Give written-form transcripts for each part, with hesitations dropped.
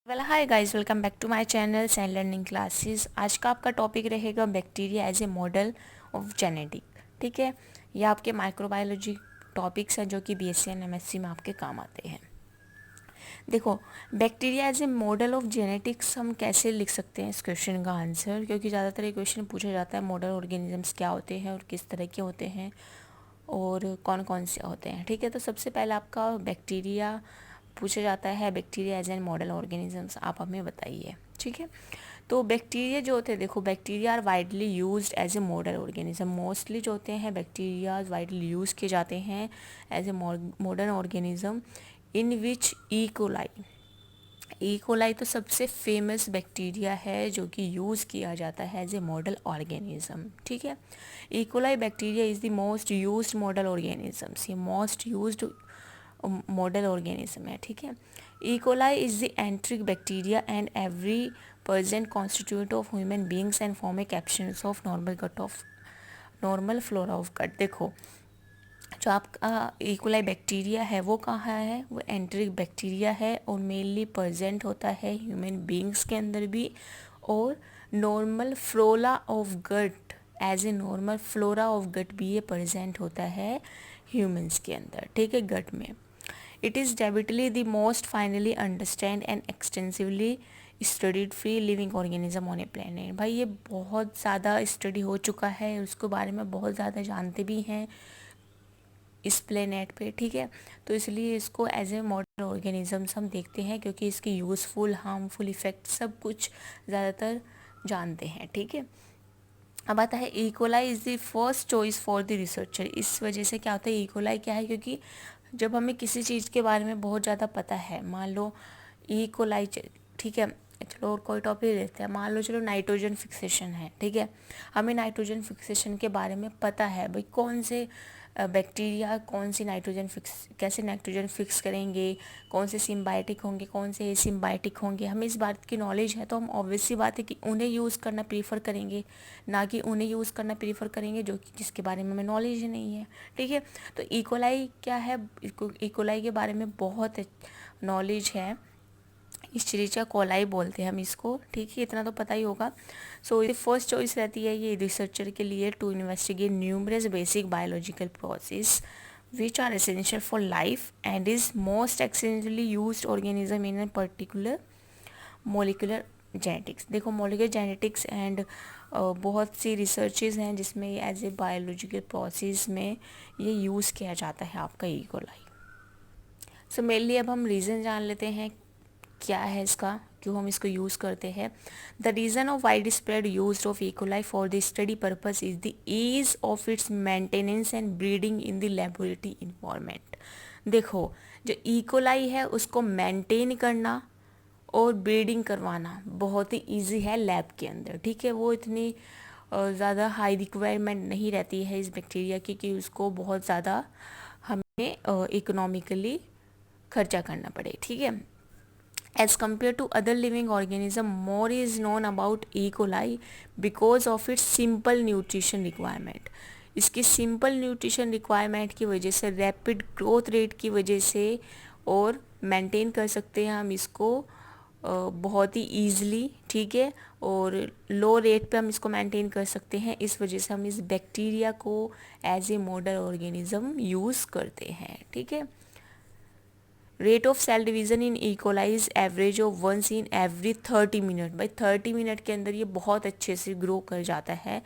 Hi guys, welcome back to my channel science learning classes. आज का आपका topic रहेगा bacteria as a model of genetic. ठीक है, ये आपके माइक्रोबायोलॉजी टॉपिक्स हैं जो कि बीएससी एंड एमएससी में आपके काम आते हैं। देखो, bacteria as a model of genetics हम कैसे लिख सकते हैं इस क्वेश्चन का आंसर, क्योंकि ज़्यादातर ये क्वेश्चन पूछा जाता है मॉडल ऑर्गेनिजम्स क्या होते हैं और किस तरह के होते हैं और कौन कौन से होते हैं। ठीक है, तो सबसे पहले आपका बैक्टीरिया पूछा जाता है, bacteria as an model organisms आप हमें बताइए। ठीक है, तो बैक्टीरिया जो होते हैं, देखो bacteria are widely used as a model organism. Mostly जो होते हैं बैक्टीरिया वाइडली यूज़ किए जाते हैं as a modern organism in which E coli तो सबसे फेमस बैक्टीरिया है जो कि यूज़ किया जाता है एज ए मॉडल ऑर्गेनिज्म। ठीक है, E coli bacteria is the most used model organisms. ये मोस्ट यूज्ड मॉडल ऑर्गेनिज्म है। ठीक है, E coli is the एंट्रिक bacteria and every present constituent of human beings and form a capsules of normal flora of gut। देखो, जो आपका E coli bacteria है वो कहाँ है, वो एंट्रिक बैक्टीरिया है और मेनली प्रेजेंट होता है ह्यूमन बींग्स के अंदर भी, और normal flora of gut as a normal flora of gut भी ये प्रेजेंट होता है ह्यूमंस के अंदर। ठीक है, गट में। It is debatably the most finely understand and extensively studied free living organism on a planet. भाई ये बहुत ज़्यादा स्टडी हो चुका है, उसके बारे में बहुत ज़्यादा जानते भी हैं इस प्लेनेट पे। ठीक है, तो इसलिए इसको एज ए मॉडर्न ऑर्गेनिजम्स हम देखते हैं, क्योंकि इसकी यूज़फुल हार्मफुल इफ़ेक्ट सब कुछ ज़्यादातर जानते हैं। ठीक है, अब आता है E coli is the first choice for the researcher. इस वजह से क्या होता है, इकोलाई क्या है, क्योंकि जब हमें किसी चीज़ के बारे में बहुत ज़्यादा पता है, मान लो इकोलाई, ठीक है, चलो और कोई टॉपिक लेते हैं, मान लो चलो नाइट्रोजन फिक्सेशन है। ठीक है, हमें नाइट्रोजन फिक्सेशन के बारे में पता है, भाई कौन से बैक्टीरिया कौन सी नाइट्रोजन फिक्स, कैसे नाइट्रोजन फिक्स करेंगे, कौन से सिम्बायोटिक होंगे, कौन से एसिम्बायोटिक होंगे, हमें इस बात की नॉलेज है, तो हम ऑब्वियस सी बात है कि उन्हें यूज़ करना प्रीफर करेंगे, ना कि उन्हें यूज़ करना प्रीफर करेंगे जो कि जिसके बारे में हमें नॉलेज ही नहीं है। ठीक है, तो इकोलाई क्या है, इकोलाई के बारे में बहुत नॉलेज है, इस्चेरिचिया कोलाई बोलते हैं हम इसको। ठीक है, इतना तो पता ही होगा। सो ये फर्स्ट चॉइस रहती है ये रिसर्चर के लिए to investigate numerous basic biological process which are essential for life and is most extensively used organism in a particular molecular genetics. देखो, मोलिकुलर जेनेटिक्स एंड बहुत सी रिसर्चेज हैं जिसमें एज ए बायोलॉजिकल प्रोसेस में ये use किया जाता है आपका ई कोलाई। सो मेनली अब हम रीज़न जान लेते हैं क्या है इसका, क्यों हम इसको यूज़ करते हैं। The reason of wide spread use of E coli for the study purpose is the ease of its maintenance and breeding in the laboratory environment. देखो, जो इकोलाई है उसको मेंटेन करना और ब्रीडिंग करवाना बहुत ही इजी है लैब के अंदर। ठीक है, वो इतनी ज़्यादा हाई रिक्वायरमेंट नहीं रहती है इस बैक्टीरिया की कि उसको बहुत ज़्यादा हमें इकोनॉमिकली खर्चा करना पड़े। ठीक है, as compared to other living organism, more is known about E. coli because of its simple nutrition requirement। इसकी सिंपल न्यूट्रिशन रिक्वायरमेंट की वजह से, रैपिड ग्रोथ रेट की वजह से, और मेंटेन कर सकते हैं हम इसको बहुत ही ईज़िली। ठीक है, और लो रेट पे हम इसको मेंटेन कर सकते हैं, इस वजह से हम इस बैक्टीरिया को as a model organism use करते हैं। ठीक है, rate of cell division in E coli is average of once in every 30 minute. भाई 30 मिनट के अंदर ये बहुत अच्छे से ग्रो कर जाता है।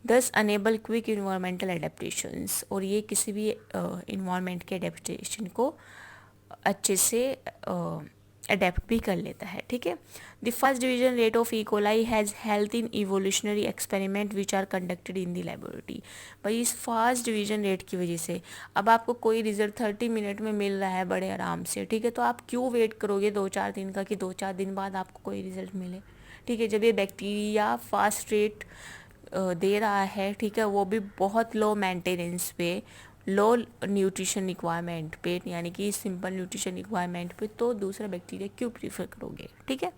दस अनेबल क्विक इन्वायरमेंटल एडेप्टेशंस, और ये किसी भी इन्वायरमेंट के एडेप्टेशन को अच्छे से अडेप्ट भी कर लेता है। ठीक है, the first division rate of E coli has health in evolutionary experiment which are conducted in the laboratory. भाई इस फास्ट डिवीजन रेट की वजह से अब आपको कोई रिजल्ट 30 मिनट में मिल रहा है बड़े आराम से। ठीक है, तो आप क्यों वेट करोगे 2-4 दिन का कि 2-4 दिन बाद आपको कोई रिजल्ट मिले। ठीक है, जब ये बैक्टीरिया फास्ट रेट दे रहा है, ठीक है, वो भी बहुत लो मेंटेनेंस पे, लो न्यूट्रिशन रिक्वायरमेंट पे, यानी कि सिंपल न्यूट्रिशन रिक्वायरमेंट पे, तो दूसरा बैक्टीरिया क्यों प्रीफर करोगे। ठीक है,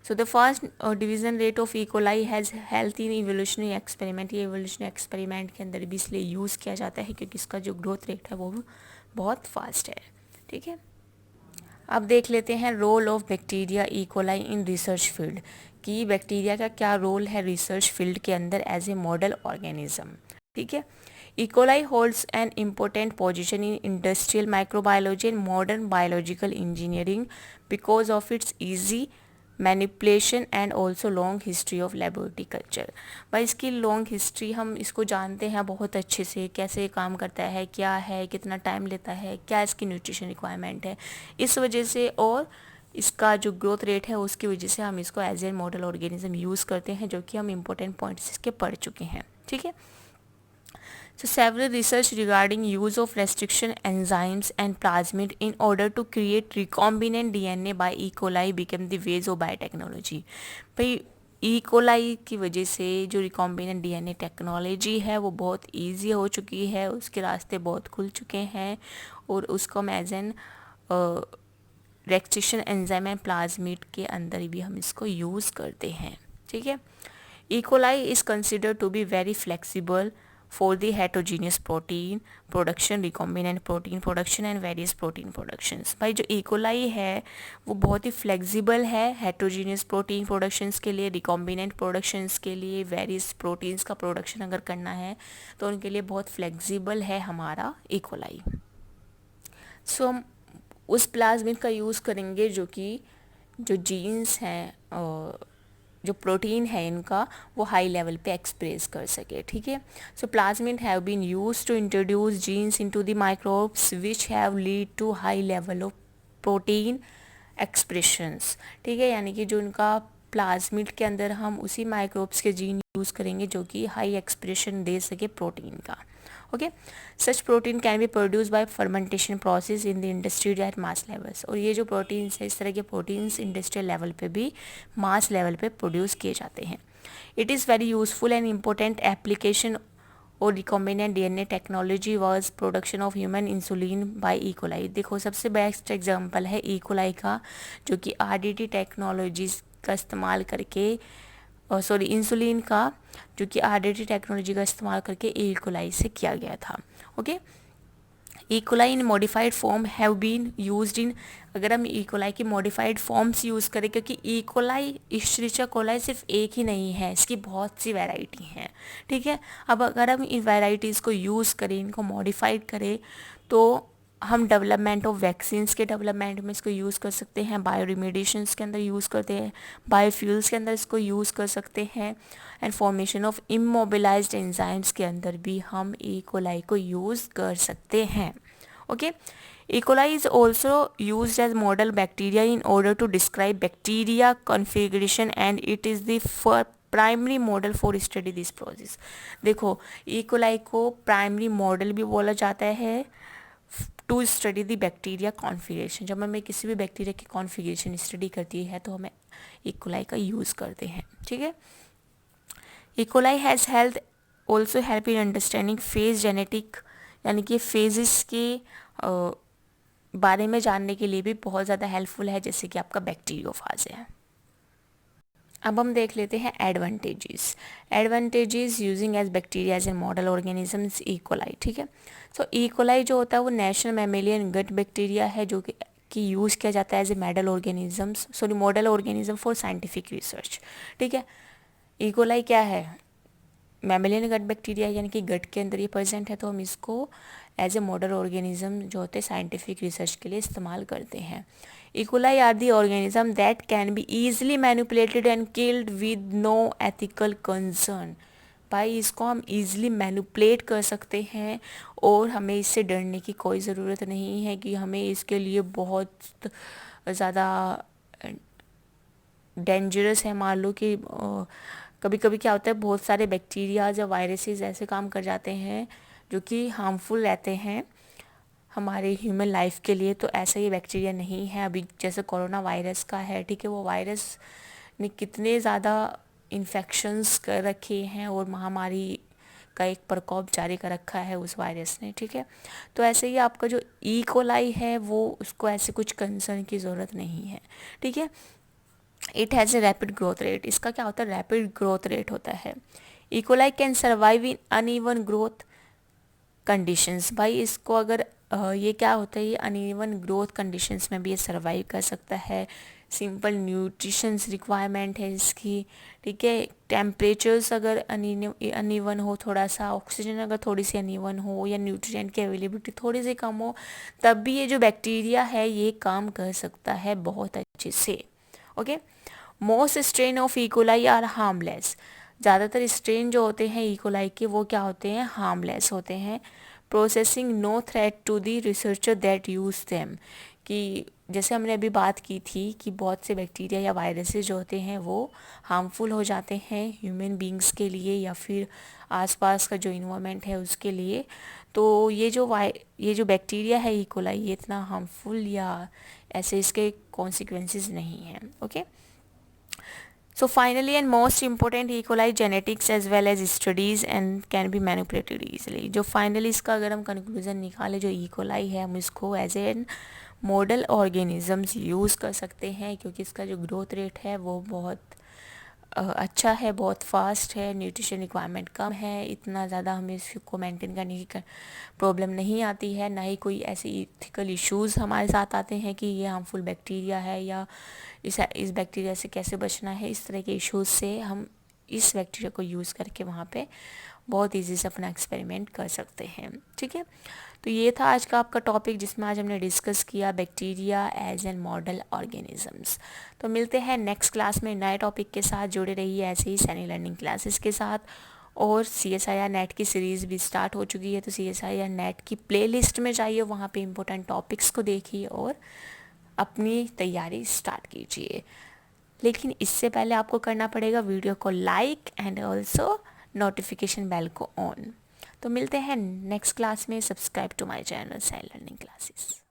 so the first division rate of E coli has health in evolutionary experiment. ये इवोल्यूशनरी एक्सपेरिमेंट के अंदर भी इसलिए यूज़ किया जाता है क्योंकि इसका जो ग्रोथ रेट है वो बहुत फास्ट है। ठीक है, अब देख लेते हैं role of bacteria E coli in research field, कि बैक्टीरिया का क्या रोल है रिसर्च फील्ड के अंदर एज ए मॉडल ऑर्गेनिज्म। ठीक है, E coli holds an important position in industrial microbiology and modern biological engineering because of its easy manipulation and also long history of laboratory culture. भाई इसकी long history हम इसको जानते हैं बहुत अच्छे से, कैसे काम करता है, क्या है, कितना टाइम लेता है, क्या इसकी न्यूट्रिशन रिक्वायरमेंट है, इस वजह से और इसका जो ग्रोथ रेट है उसकी वजह से हम इसको as a model organism use करते हैं, जो कि हम इंपॉर्टेंट पॉइंट्स इसके पढ़ चुके हैं। ठीक है, so several research regarding use of restriction enzymes and plasmid in order to create recombinant DNA by E. coli became the ways of biotechnology। भाई ई कोलाई की वजह से जो रिकॉम्बिनेंट डीएनए टेक्नोलॉजी है वो बहुत इजी हो चुकी है, उसके रास्ते बहुत खुल चुके हैं और उसको हम as an restriction enzyme and plasmid के अंदर भी हम इसको यूज़ करते हैं। ठीक है, E coli is consider to be very flexible for the heterogeneous protein production, recombinant protein production and various protein productions। भाई जो इकोलाई है वो बहुत ही फ्लेक्सिबल है हेट्रोजीनियस प्रोटीन प्रोडक्शंस के लिए, रिकॉम्बिनेंट प्रोडक्शंस के लिए, वेरियस प्रोटीन्स का प्रोडक्शन अगर करना है तो उनके लिए बहुत फ्लेक्सिबल है हमारा इकोलाई। सो हम उस प्लाज्मिड का यूज़ करेंगे जो कि जो जीन्स हैं, जो प्रोटीन है इनका वो हाई लेवल पे एक्सप्रेस कर सके। ठीक है, so plasmid have been used to introduce genes into the microbes which have lead to high level of protein expressions. ठीक है, यानी कि जो इनका प्लाज्मिड के अंदर हम उसी माइक्रोब्स के जीन यूज़ करेंगे जो कि हाई एक्सप्रेशन दे सके प्रोटीन का। Okay, such protein can be produce by fermentation process in the industry at mass levels. और ये जो प्रोटीन्स है इस तरह के प्रोटीन्स इंडस्ट्रियल लेवल पे भी मास लेवल पे प्रोड्यूस किए जाते हैं। It is very useful and important application और recombinant DNA technology was production of human insulin by E coli. देखो सबसे बेस्ट एग्जांपल है ई कोलाई का, जो कि आरडीटी टेक्नोलॉजी का इस्तेमाल करके इंसुलिन का जो कि आरडीटी टेक्नोलॉजी का इस्तेमाल करके ई कोलाई से किया गया था। Okay, E coli in modified form have been used in, अगर हम ई कोलाई की मॉडिफाइड फॉर्म्स यूज़ करें, क्योंकि ई कोलाई इश्चरिचिया कोलाई सिर्फ एक ही नहीं है, इसकी बहुत सी वैरायटी हैं। ठीक है, अब अगर हम इन वैरायटीज़ को यूज़ करें, इनको मॉडिफाइड करें, तो हम डेवलपमेंट ऑफ वैक्सीन्स के डेवलपमेंट में इसको यूज़ कर सकते हैं, बायो रिमेडिएशंस के अंदर यूज़ करते हैं, बायोफ्यूल्स के अंदर इसको यूज़ कर सकते हैं, and formation of immobilised enzymes के अंदर भी हम ई कोलाई को यूज़ कर सकते हैं। Okay, E. coli is also used as model bacteria in order to describe bacteria configuration and it is the primary model for study this process. देखो E coli को प्राइमरी मॉडल भी बोला जाता है to study the bacteria configuration. जब हमें किसी भी बैक्टीरिया की कॉन्फ़िगरेशन स्टडी करती है तो हमें ई कोलाई का यूज़ करते हैं। ठीक है, E coli has health also help in understanding phase genetic, यानी कि फेजेस के बारे में जानने के लिए भी बहुत ज़्यादा हेल्पफुल है, जैसे कि आपका बैक्टीरियोफाज है। अब हम देख लेते हैं advantages using as bacteria as a model organisms E coli. ठीक है, सो ई कोलाई जो होता है वो नेशनल मैमेलियन गट बैक्टीरिया है जो कि यूज़ किया जाता है as a model organism for scientific research. ठीक है, ई कोलाई क्या है, मैमेलियन गट बैक्टीरिया, यानी कि गट के अंदर ये प्रेजेंट है, तो हम इसको एज ए मॉडल ऑर्गेनिज्म जो होते हैं साइंटिफिक रिसर्च के लिए इस्तेमाल करते हैं। E. coli are the organism that can be easily manipulated and killed with no ethical concern। भाई इसको हम ईज़िली मैनिपुलेट कर सकते हैं और हमें इससे डरने की कोई ज़रूरत नहीं है कि हमें इसके लिए बहुत ज़्यादा डेंजरस है। मान लो कि कभी कभी क्या होता है, बहुत सारे बैक्टीरियाज या वायरसेस ऐसे काम कर जाते हैं जो कि हार्मफुल रहते हैं हमारे ह्यूमन लाइफ के लिए, तो ऐसा ये बैक्टीरिया नहीं है। अभी जैसे कोरोना वायरस का है, ठीक है, वो वायरस ने कितने ज़्यादा इन्फेक्शंस कर रखे हैं और महामारी का एक प्रकोप जारी कर रखा है उस वायरस ने। ठीक है, तो ऐसे ही आपका जो ई कोलाई है वो उसको ऐसे कुछ कंसर्न की ज़रूरत नहीं है। ठीक है, it has a rapid growth rate. इसका क्या होता है, रैपिड ग्रोथ रेट होता है। E coli can survive in uneven growth conditions. भाई इसको अगर ये क्या होता है, ये अनइवन ग्रोथ कंडीशंस में भी ये सर्वाइव कर सकता है। सिंपल न्यूट्रिशंस रिक्वायरमेंट है इसकी, ठीक है। टेम्परेचर्स अगर अनइवन हो, थोड़ा सा ऑक्सीजन अगर थोड़ी सी अनइवन हो, या न्यूट्रिएंट की अवेलेबिलिटी थोड़ी सी कम हो, तब भी ये जो बैक्टीरिया है ये काम कर सकता है बहुत अच्छे से। Okay, most strain of E coli are harmless. ज़्यादातर स्ट्रेन जो होते हैं इकोलाई के वो क्या होते हैं, हार्मलेस होते हैं। Processing no threat to the researcher that use them, कि जैसे हमने अभी बात की थी कि बहुत से बैक्टीरिया या वायरसेस जो होते हैं वो हार्मफुल हो जाते हैं ह्यूमन बींग्स के लिए या फिर आसपास का जो इन्वायरमेंट है उसके लिए। तो ये जो बैक्टीरिया है इकोलाई, ये इतना हार्मफुल या ऐसे इसके कॉन्सिक्वेंसेस नहीं हैं। Okay, so finally and most important, E. coli genetics as well as studies and can be manipulated easily। जो फाइनली इसका अगर हम कंक्लूजन निकालें, जो E. coli है हम इसको as an model organisms use कर सकते हैं, क्योंकि इसका जो ग्रोथ रेट है वो बहुत अच्छा है, बहुत फास्ट है, न्यूट्रिशन रिक्वायरमेंट कम है, इतना ज़्यादा हमें इसको मेंटेन करने की प्रॉब्लम नहीं आती है, ना ही कोई ऐसे इथिकल इश्यूज़ हमारे साथ आते हैं कि ये हार्मफुल बैक्टीरिया है या इस बैक्टीरिया से कैसे बचना है। इस तरह के इश्यूज़ से हम इस बैक्टीरिया को यूज़ करके वहाँ पे बहुत ईजी से अपना एक्सपेरिमेंट कर सकते हैं। ठीक है, तो ये था आज का आपका टॉपिक जिसमें आज हमने डिस्कस किया bacteria as an model organisms. तो मिलते हैं नेक्स्ट क्लास में नए टॉपिक के साथ। जुड़े रहिए ऐसे ही सैनी लर्निंग क्लासेस के साथ। और CSIR नेट की सीरीज़ भी स्टार्ट हो चुकी है, तो CSIR नेट की प्लेलिस्ट में जाइए, वहाँ पे इम्पोर्टेंट टॉपिक्स को देखिए और अपनी तैयारी स्टार्ट कीजिए। लेकिन इससे पहले आपको करना पड़ेगा वीडियो को like and also notification bell को ऑन। तो मिलते हैं नेक्स्ट क्लास में। Subscribe to my channel Saini learning classes.